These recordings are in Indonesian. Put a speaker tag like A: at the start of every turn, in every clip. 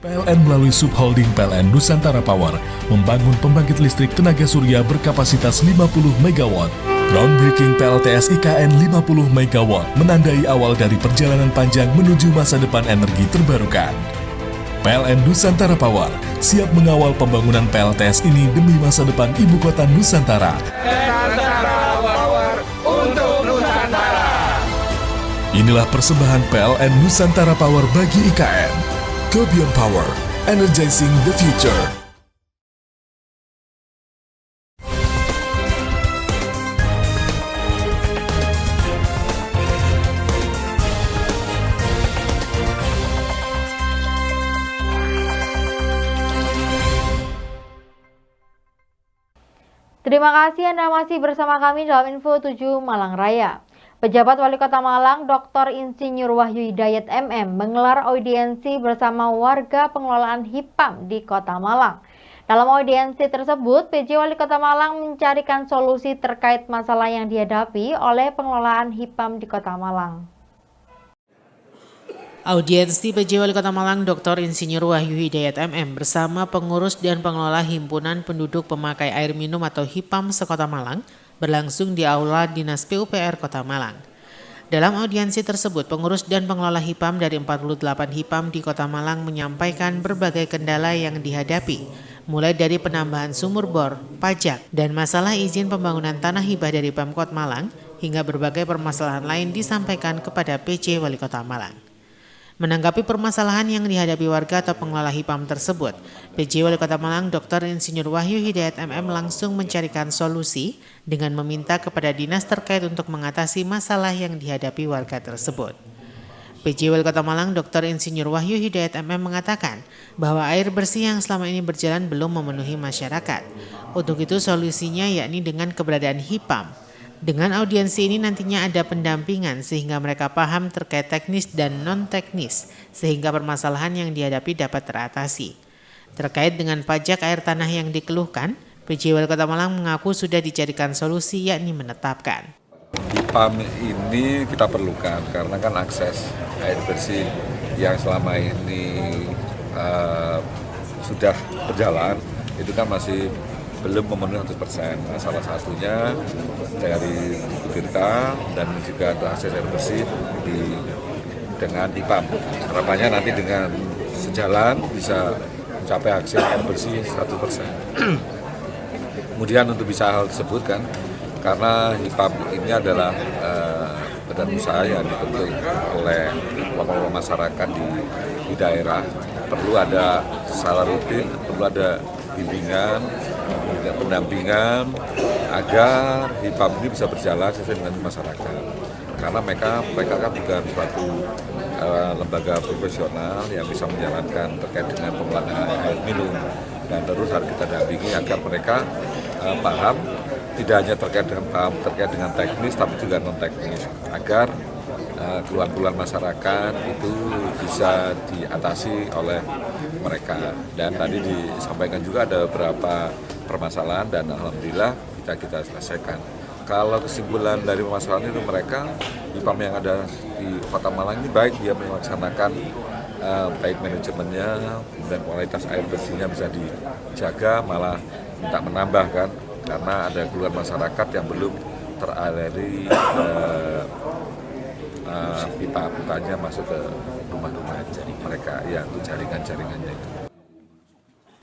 A: PLN melalui subholding PLN Nusantara Power membangun pembangkit listrik tenaga surya berkapasitas 50 MW. Groundbreaking PLTS IKN 50 MW menandai awal dari perjalanan panjang menuju masa depan energi terbarukan. PLN Nusantara Power siap mengawal pembangunan PLTS ini demi masa depan ibu kota Nusantara.
B: Nusantara Power untuk Nusantara.
A: Inilah persembahan PLN Nusantara Power bagi IKN. Go Beyond Power, energizing the future.
C: Terima kasih Anda masih bersama kami dalam Info 7 Malang Raya. Pejabat Wali Kota Malang, Dr. Insinyur Wahyu Hidayat MM, menggelar audiensi bersama warga pengelolaan HIPAM di Kota Malang. Dalam audiensi tersebut, PJ Wali Kota Malang mencarikan solusi terkait masalah yang dihadapi oleh pengelolaan HIPAM di Kota Malang.
D: Audiensi PJ Wali Kota Malang Dr. Insinyur Wahyu Hidayat MM bersama pengurus dan pengelola Himpunan Penduduk Pemakai Air Minum atau HIPAM se-Kota Malang berlangsung di Aula Dinas PUPR Kota Malang. Dalam audiensi tersebut, pengurus dan pengelola HIPAM dari 48 HIPAM di Kota Malang menyampaikan berbagai kendala yang dihadapi, mulai dari penambahan sumur bor, pajak, dan masalah izin pembangunan tanah hibah dari Pemkot Malang, hingga berbagai permasalahan lain disampaikan kepada PJ Wali Kota Malang. Menanggapi permasalahan yang dihadapi warga atau pengelola HIPAM tersebut, PJ Wali Kota Malang Dr. Insinyur Wahyu Hidayat MM langsung mencarikan solusi dengan meminta kepada dinas terkait untuk mengatasi masalah yang dihadapi warga tersebut. PJ Wali Kota Malang Dr. Insinyur Wahyu Hidayat MM mengatakan bahwa air bersih yang selama ini berjalan belum memenuhi masyarakat. Untuk itu solusinya yakni dengan keberadaan HIPAM. Dengan audiensi ini nantinya ada pendampingan sehingga mereka paham terkait teknis dan non-teknis sehingga permasalahan yang dihadapi dapat teratasi. Terkait dengan pajak air tanah yang dikeluhkan, PJ Wali Kota Malang mengaku sudah dicarikan solusi yakni menetapkan.
E: HIPAM ini kita perlukan karena kan akses air bersih yang selama ini sudah berjalan itu kan masih belum memenuhi 100%. Nah, salah satunya dari Tirta dan juga akses air bersih dengan HIPAM. Harapannya nanti dengan sejalan bisa mencapai akses air bersih 100%. Kemudian untuk bisa hal tersebut kan, karena HIPAM ini adalah badan usaha yang dibentuk oleh kelompok masyarakat di daerah, perlu ada secara rutin, perlu ada bimbingan, pendampingan agar HIPAM ini bisa berjalan sesuai dengan masyarakat. Karena mereka kan bukan suatu lembaga profesional yang bisa menjalankan terkait dengan pengelolaan air minum, dan terus harus kita dampingi agar mereka paham tidak hanya terkait dengan teknis tapi juga non teknis agar keluhan-keluhan masyarakat itu bisa diatasi oleh mereka. Dan tadi disampaikan juga ada beberapa permasalahan dan alhamdulillah kita selesaikan. Kalau kesimpulan dari permasalahan itu mereka HIPAM yang ada di Kota Malang ini baik dia melaksanakan baik manajemennya, kemudian kualitas air bersihnya bisa dijaga, malah minta menambahkan karena ada keluhan masyarakat yang belum teraliri pipa-pipanya masuk ke rumah-rumah mereka, ya untuk jaringan-jaringannya itu.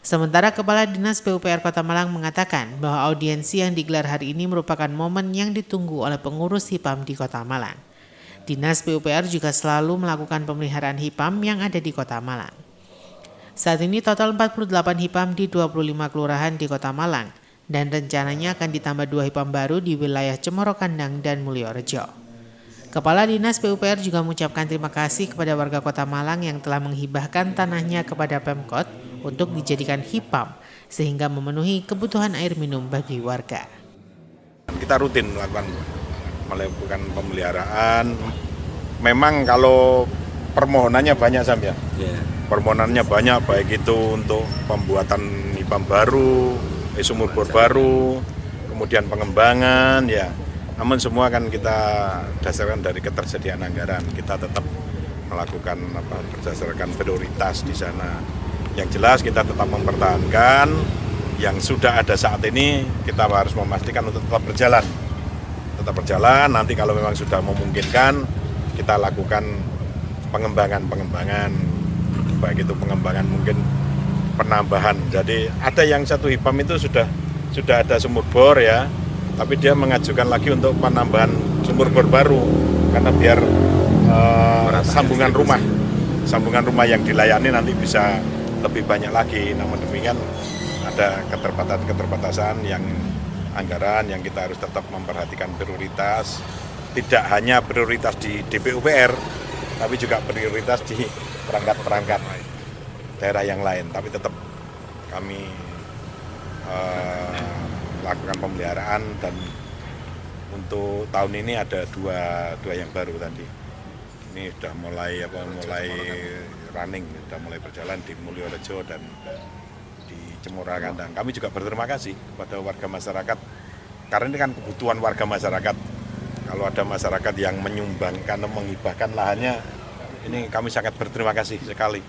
D: Sementara Kepala Dinas PUPR Kota Malang mengatakan bahwa audiensi yang digelar hari ini merupakan momen yang ditunggu oleh pengurus HIPAM di Kota Malang. Dinas PUPR juga selalu melakukan pemeliharaan HIPAM yang ada di Kota Malang. Saat ini total 48 HIPAM di 25 kelurahan di Kota Malang dan rencananya akan ditambah 2 HIPAM baru di wilayah Cemoro Kandang dan Mulyorejo. Kepala Dinas PUPR juga mengucapkan terima kasih kepada warga Kota Malang yang telah menghibahkan tanahnya kepada Pemkot untuk dijadikan HIPAM sehingga memenuhi kebutuhan air minum bagi warga.
F: Kita rutin melakukan pemeliharaan. Memang kalau permohonannya banyak Sam ya. Permohonannya banyak, baik itu untuk pembuatan HIPAM baru, sumur bor baru, kemudian pengembangan ya. Namun semua kan kita dasarkan dari ketersediaan anggaran. Kita tetap melakukan berdasarkan prioritas di sana. Yang jelas kita tetap mempertahankan yang sudah ada saat ini, kita harus memastikan untuk tetap berjalan. Tetap berjalan, nanti kalau memang sudah memungkinkan, kita lakukan pengembangan, baik itu pengembangan mungkin penambahan. Jadi ada yang satu HIPAM itu sudah ada sumur bor ya, tapi dia mengajukan lagi untuk penambahan sumur bor baru karena biar sambungan rumah yang dilayani nanti bisa lebih banyak lagi. Namun demikian ada keterbatasan yang anggaran yang kita harus tetap memperhatikan prioritas, tidak hanya prioritas di DPUPR, tapi juga prioritas di perangkat-perangkat daerah yang lain. Tapi tetap kami lakukan pemeliharaan, dan untuk tahun ini ada dua yang baru tadi. Ini sudah mulai running, sudah mulai berjalan di Mulyorejo dan di Cemura Kandang. Kami juga berterima kasih kepada warga masyarakat, karena ini kan kebutuhan warga masyarakat. Kalau ada masyarakat yang menyumbangkan atau menghibahkan lahannya, ini kami sangat berterima kasih sekali.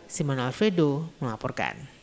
D: Simon Alfredo melaporkan.